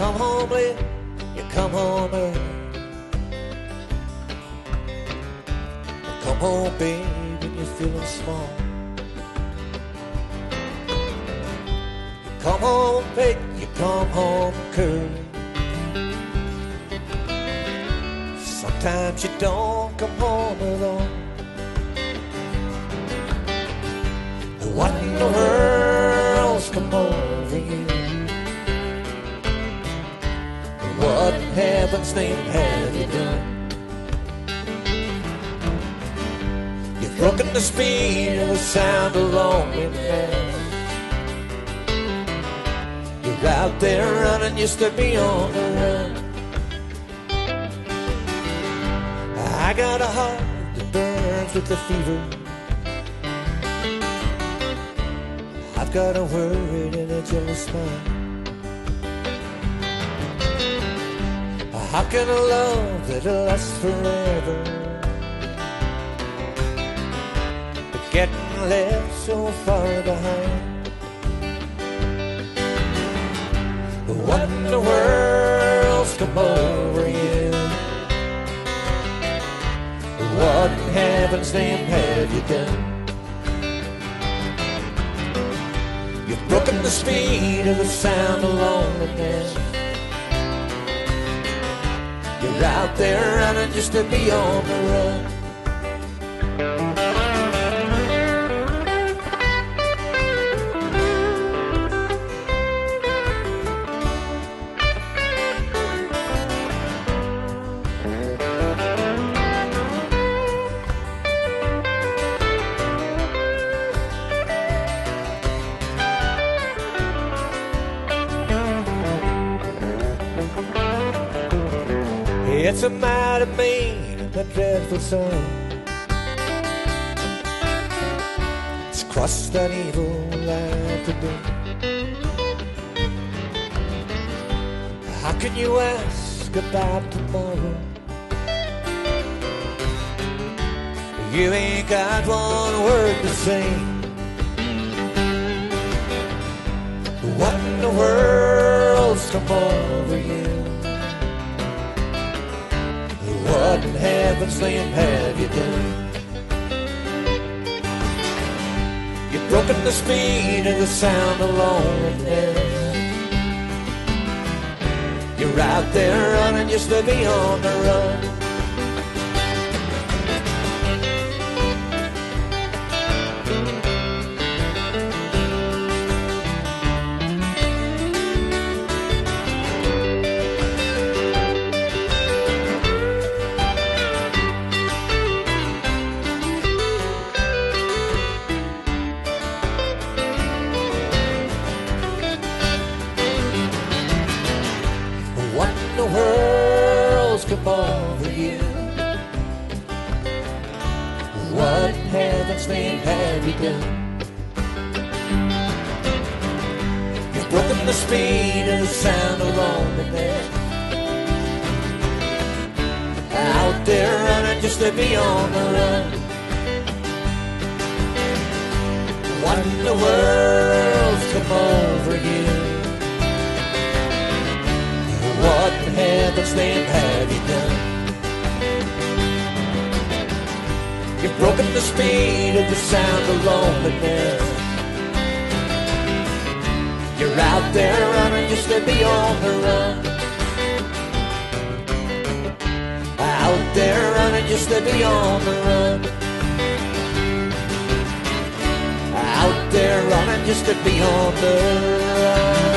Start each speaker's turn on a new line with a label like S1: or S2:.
S1: come home late, you come home early. You come home, babe, and you're feeling small. You come home late, you come home curly. Sometimes you don't come home at all. What in the world's come over you? What in heaven's name have you done? You've broken the speed of the sound of loneliness. You're out there running, used to be on the run. I got a heart that burns with the fever. I've got a worried and a jealous mind. How can a love that'll last forever be getting left so far behind? What in the world's come over you? What in heaven's name have you done? You've broken the speed of the sound of loneliness. You're out there running just to be on the run. It's a mighty mean and a dreadful sun. It's crossed that evil line today. How can you ask about tomorrow? You ain't got one word to say. What in the world's come over you? What in heaven's name have you done? You've broken the speed of the sound of loneliness. You're out there running just to be on the run. Over you. What in heaven's name have you done? You've broken the speed of the sound of loneliness. Out there running just to be on the run. What in the world's come over you? What in heaven's name have you done? You've broken the speed of the sound of loneliness. You're out there running just to be on the run. Out there running just to be on the run. Out there running just to be on the run.